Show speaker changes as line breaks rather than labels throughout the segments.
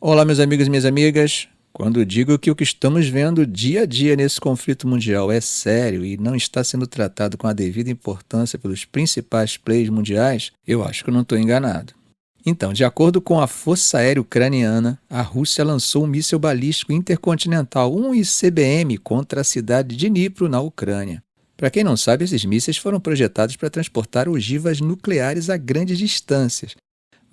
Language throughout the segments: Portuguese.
Olá, meus amigos e minhas amigas. Quando digo que o que estamos vendo dia a dia nesse conflito mundial é sério e não está sendo tratado com a devida importância pelos principais players mundiais, eu acho que eu não estou enganado. Então, de acordo com a Força Aérea Ucraniana, a Rússia lançou um míssil balístico intercontinental, um ICBM, contra a cidade de Dnipro, na Ucrânia. Para quem não sabe, esses mísseis foram projetados para transportar ogivas nucleares a grandes distâncias.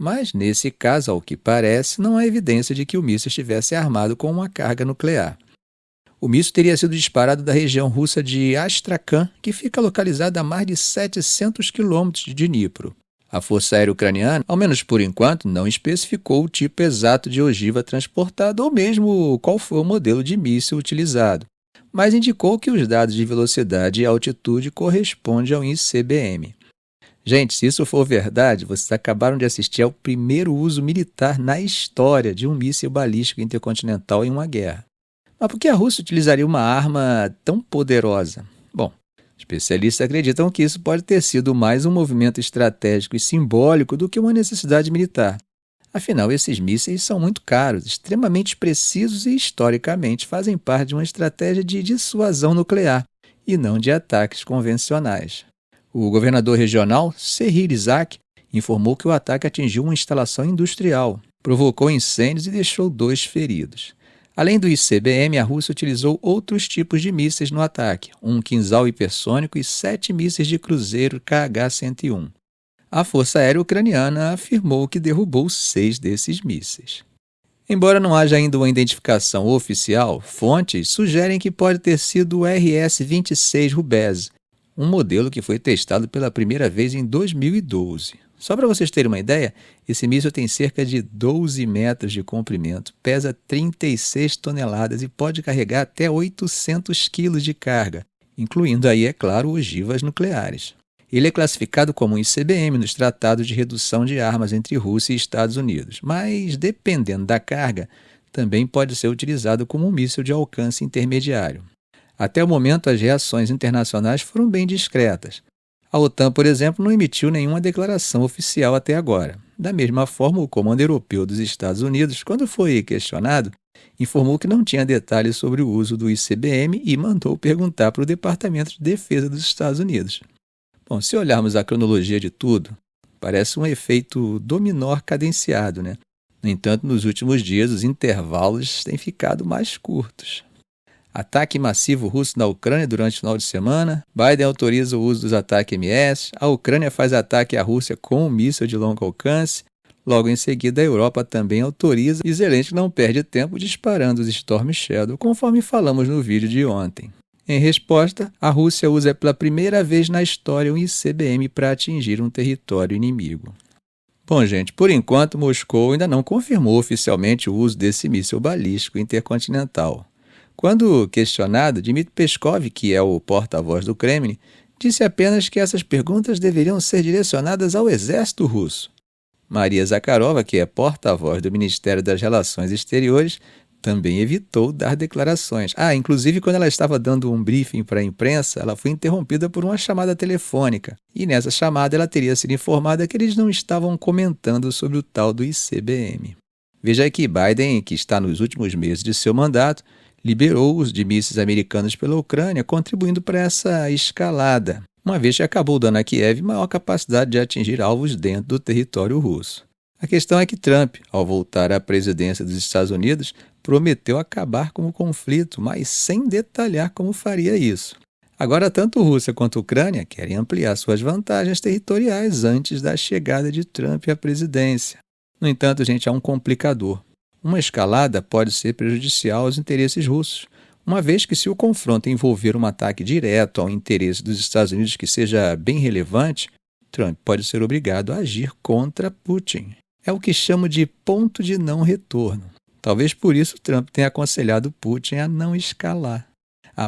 Mas, nesse caso, ao que parece, não há evidência de que o míssil estivesse armado com uma carga nuclear. O míssil teria sido disparado da região russa de Astrakhan, que fica localizada a mais de 700 quilômetros de Dnipro. A Força Aérea Ucraniana, ao menos por enquanto, não especificou o tipo exato de ogiva transportada ou mesmo qual foi o modelo de míssil utilizado, mas indicou que os dados de velocidade e altitude correspondem ao ICBM. Gente, se isso for verdade, vocês acabaram de assistir ao primeiro uso militar na história de um míssil balístico intercontinental em uma guerra. Mas por que a Rússia utilizaria uma arma tão poderosa? Bom, especialistas acreditam que isso pode ter sido mais um movimento estratégico e simbólico do que uma necessidade militar. Afinal, esses mísseis são muito caros, extremamente precisos e, historicamente, fazem parte de uma estratégia de dissuasão nuclear e não de ataques convencionais. O governador regional, Serhii Isaac, informou que o ataque atingiu uma instalação industrial, provocou incêndios e deixou 2 feridos. Além do ICBM, a Rússia utilizou outros tipos de mísseis no ataque, um Kinzhal hipersônico e 7 mísseis de cruzeiro KH-101. A Força Aérea Ucraniana afirmou que derrubou 6 desses mísseis. Embora não haja ainda uma identificação oficial, fontes sugerem que pode ter sido o RS-26 Rubez, um modelo que foi testado pela primeira vez em 2012. Só para vocês terem uma ideia, esse míssil tem cerca de 12 metros de comprimento, pesa 36 toneladas e pode carregar até 800 quilos de carga, incluindo aí, é claro, ogivas nucleares. Ele é classificado como um ICBM nos tratados de redução de armas entre Rússia e Estados Unidos, mas, dependendo da carga, também pode ser utilizado como um míssil de alcance intermediário. Até o momento, as reações internacionais foram bem discretas. A OTAN, por exemplo, não emitiu nenhuma declaração oficial até agora. Da mesma forma, o Comando Europeu dos Estados Unidos, quando foi questionado, informou que não tinha detalhes sobre o uso do ICBM e mandou perguntar para o Departamento de Defesa dos Estados Unidos. Bom, se olharmos a cronologia de tudo, parece um efeito dominó cadenciado, né? No entanto, nos últimos dias, os intervalos têm ficado mais curtos. Ataque massivo russo na Ucrânia durante o final de semana. Biden autoriza o uso dos ataques MS. A Ucrânia faz ataque à Rússia com um míssil de longo alcance. Logo em seguida, a Europa também autoriza e Zelensky não perde tempo disparando os Storm Shadow, conforme falamos no vídeo de ontem. Em resposta, a Rússia usa pela primeira vez na história um ICBM para atingir um território inimigo. Bom, gente, por enquanto, Moscou ainda não confirmou oficialmente o uso desse míssil balístico intercontinental. Quando questionado, Dmitry Peskov, que é o porta-voz do Kremlin, disse apenas que essas perguntas deveriam ser direcionadas ao exército russo. Maria Zakharova, que é porta-voz do Ministério das Relações Exteriores, também evitou dar declarações. Inclusive, quando ela estava dando um briefing para a imprensa, ela foi interrompida por uma chamada telefônica. E nessa chamada ela teria sido informada que eles não estavam comentando sobre o tal do ICBM. Veja aí que Biden, que está nos últimos meses de seu mandato, liberou os de mísseis americanos pela Ucrânia, contribuindo para essa escalada, uma vez que acabou dando a Kiev maior capacidade de atingir alvos dentro do território russo. A questão é que Trump, ao voltar à presidência dos Estados Unidos, prometeu acabar com o conflito, mas sem detalhar como faria isso. Agora, tanto Rússia quanto Ucrânia querem ampliar suas vantagens territoriais antes da chegada de Trump à presidência. No entanto, gente, há um complicador. Uma escalada pode ser prejudicial aos interesses russos, uma vez que se o confronto envolver um ataque direto ao interesse dos Estados Unidos que seja bem relevante, Trump pode ser obrigado a agir contra Putin. É o que chamo de ponto de não retorno. Talvez por isso Trump tenha aconselhado Putin a não escalar.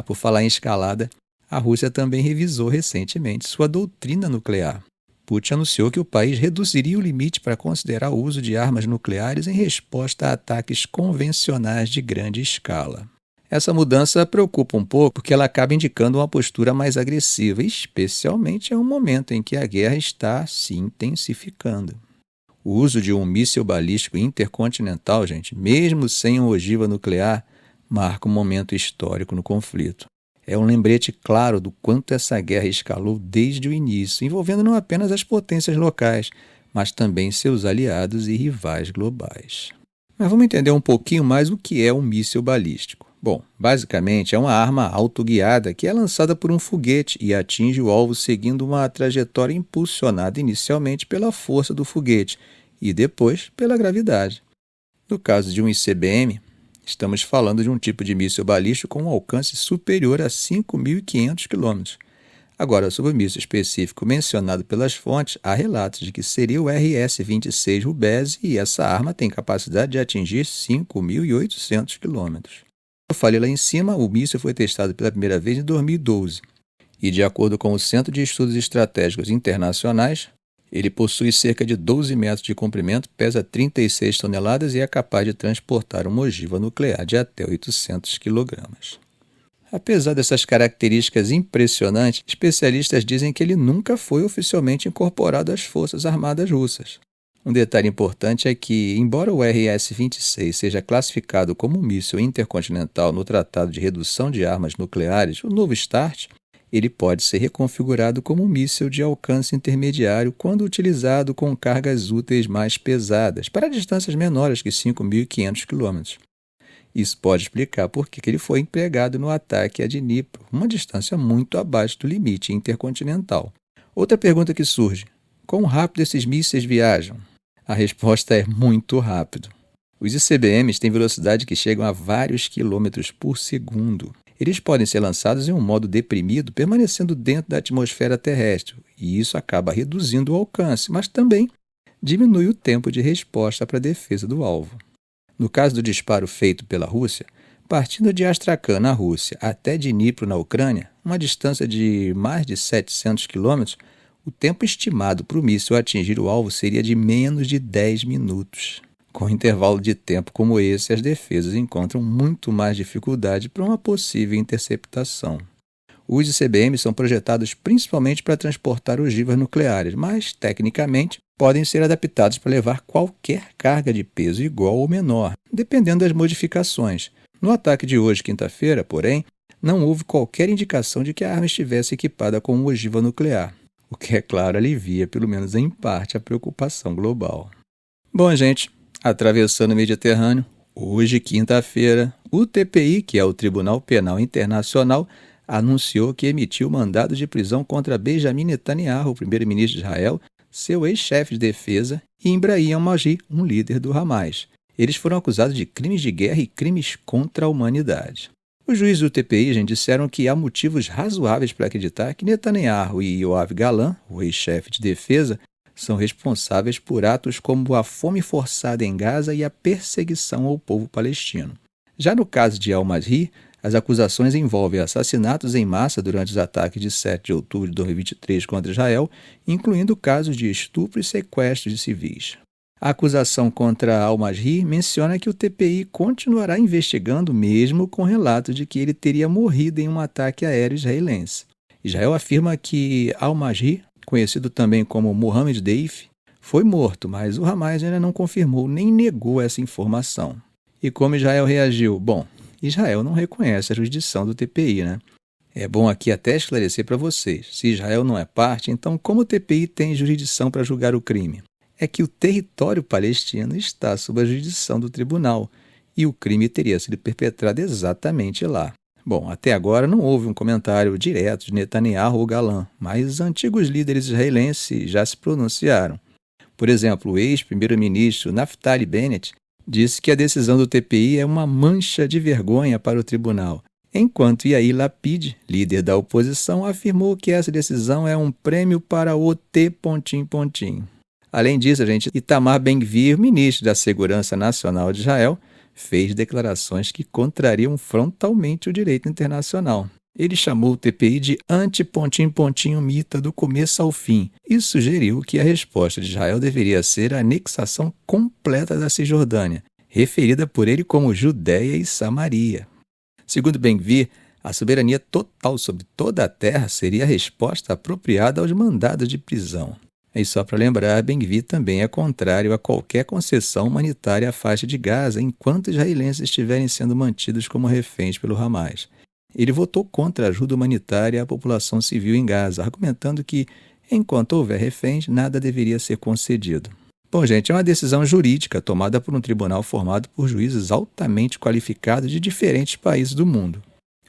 Por falar em escalada, a Rússia também revisou recentemente sua doutrina nuclear. Putin anunciou que o país reduziria o limite para considerar o uso de armas nucleares em resposta a ataques convencionais de grande escala. Essa mudança preocupa um pouco porque ela acaba indicando uma postura mais agressiva, especialmente em um momento em que a guerra está se intensificando. O uso de um míssil balístico intercontinental, gente, mesmo sem uma ogiva nuclear, marca um momento histórico no conflito. É um lembrete claro do quanto essa guerra escalou desde o início, envolvendo não apenas as potências locais, mas também seus aliados e rivais globais. Mas vamos entender um pouquinho mais o que é um míssil balístico. Bom, basicamente é uma arma autoguiada que é lançada por um foguete e atinge o alvo seguindo uma trajetória impulsionada inicialmente pela força do foguete e depois pela gravidade. No caso de um ICBM, estamos falando de um tipo de míssil balístico com um alcance superior a 5.500 km. Agora, sobre o míssil específico mencionado pelas fontes, há relatos de que seria o RS-26 Rubese e essa arma tem capacidade de atingir 5.800 km. Eu falei lá em cima, o míssil foi testado pela primeira vez em 2012 e, de acordo com o Centro de Estudos Estratégicos Internacionais, ele possui cerca de 12 metros de comprimento, pesa 36 toneladas e é capaz de transportar uma ogiva nuclear de até 800 kg. Apesar dessas características impressionantes, especialistas dizem que ele nunca foi oficialmente incorporado às Forças Armadas Russas. Um detalhe importante é que, embora o RS-26 seja classificado como um míssil intercontinental no Tratado de Redução de Armas Nucleares, o novo START, ele pode ser reconfigurado como um míssil de alcance intermediário quando utilizado com cargas úteis mais pesadas, para distâncias menores que 5.500 km. Isso pode explicar por que ele foi empregado no ataque a Dnipro, uma distância muito abaixo do limite intercontinental. Outra pergunta que surge: quão rápido esses mísseis viajam? A resposta é muito rápido. Os ICBMs têm velocidade que chegam a vários quilômetros por segundo. Eles podem ser lançados em um modo deprimido, permanecendo dentro da atmosfera terrestre, e isso acaba reduzindo o alcance, mas também diminui o tempo de resposta para a defesa do alvo. No caso do disparo feito pela Rússia, partindo de Astrakhan, na Rússia, até Dnipro, na Ucrânia, uma distância de mais de 700 km, o tempo estimado para o míssil atingir o alvo seria de menos de 10 minutos. Com um intervalo de tempo como esse, as defesas encontram muito mais dificuldade para uma possível interceptação. Os ICBMs são projetados principalmente para transportar ogivas nucleares, mas, tecnicamente, podem ser adaptados para levar qualquer carga de peso igual ou menor, dependendo das modificações. No ataque de hoje, quinta-feira, porém, não houve qualquer indicação de que a arma estivesse equipada com uma ogiva nuclear, o que, é claro, alivia, pelo menos em parte, a preocupação global. Bom, gente, atravessando o Mediterrâneo, hoje, quinta-feira, o TPI, que é o Tribunal Penal Internacional, anunciou que emitiu mandado de prisão contra Benjamin Netanyahu, o primeiro-ministro de Israel, seu ex-chefe de defesa, e Ibrahim al-Maghi, um líder do Hamas. Eles foram acusados de crimes de guerra e crimes contra a humanidade. Os juízes do TPI disseram que há motivos razoáveis para acreditar que Netanyahu e Yoav Galan, o ex-chefe de defesa, são responsáveis por atos como a fome forçada em Gaza e a perseguição ao povo palestino. Já no caso de al-Maghi, as acusações envolvem assassinatos em massa durante os ataques de 7 de outubro de 2023 contra Israel, incluindo casos de estupro e sequestro de civis. A acusação contra al-Maghi menciona que o TPI continuará investigando mesmo com relatos de que ele teria morrido em um ataque aéreo israelense. Israel afirma que al-Maghi, conhecido também como Mohammed Deif, foi morto, mas o Hamas ainda não confirmou nem negou essa informação. E como Israel reagiu? Bom, Israel não reconhece a jurisdição do TPI, né? É bom aqui até esclarecer para vocês. Se Israel não é parte, então como o TPI tem jurisdição para julgar o crime? É que o território palestino está sob a jurisdição do tribunal e o crime teria sido perpetrado exatamente lá. Bom, até agora não houve um comentário direto de Netanyahu ou Galan, mas antigos líderes israelenses já se pronunciaram. Por exemplo, o ex-primeiro-ministro Naftali Bennett disse que a decisão do TPI é uma mancha de vergonha para o tribunal, enquanto Yair Lapid, líder da oposição, afirmou que essa decisão é um prêmio para o T... Além disso, Itamar Ben-Gvir, ministro da Segurança Nacional de Israel, fez declarações que contrariam frontalmente o direito internacional. Ele chamou o TPI de anti-mita do começo ao fim e sugeriu que a resposta de Israel deveria ser a anexação completa da Cisjordânia, referida por ele como Judéia e Samaria. Segundo Ben-Gvir, a soberania total sobre toda a terra seria a resposta apropriada aos mandados de prisão. E só para lembrar, Ben-Gvir também é contrário a qualquer concessão humanitária à faixa de Gaza enquanto israelenses estiverem sendo mantidos como reféns pelo Hamas. Ele votou contra a ajuda humanitária à população civil em Gaza, argumentando que, enquanto houver reféns, nada deveria ser concedido. Bom, gente, é uma decisão jurídica tomada por um tribunal formado por juízes altamente qualificados de diferentes países do mundo.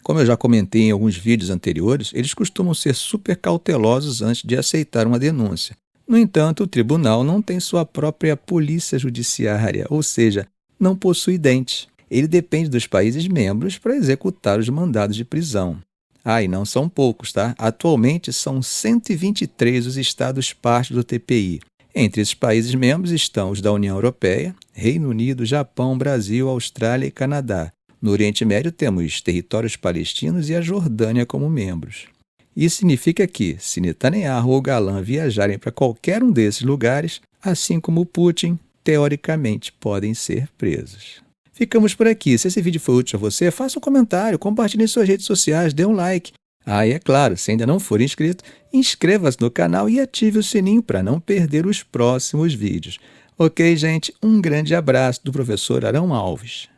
Como eu já comentei em alguns vídeos anteriores, eles costumam ser super cautelosos antes de aceitar uma denúncia. No entanto, o tribunal não tem sua própria polícia judiciária, ou seja, não possui dentes. Ele depende dos países membros para executar os mandados de prisão. E não são poucos, tá? Atualmente são 123 os estados parte do TPI. Entre esses países membros estão os da União Europeia, Reino Unido, Japão, Brasil, Austrália e Canadá. No Oriente Médio temos territórios palestinos e a Jordânia como membros. Isso significa que, se Netanyahu ou Galán viajarem para qualquer um desses lugares, assim como Putin, teoricamente podem ser presos. Ficamos por aqui. Se esse vídeo foi útil a você, faça um comentário, compartilhe em suas redes sociais, dê um like. E é claro, se ainda não for inscrito, inscreva-se no canal e ative o sininho para não perder os próximos vídeos. Ok, gente? Um grande abraço do professor Arão Alves.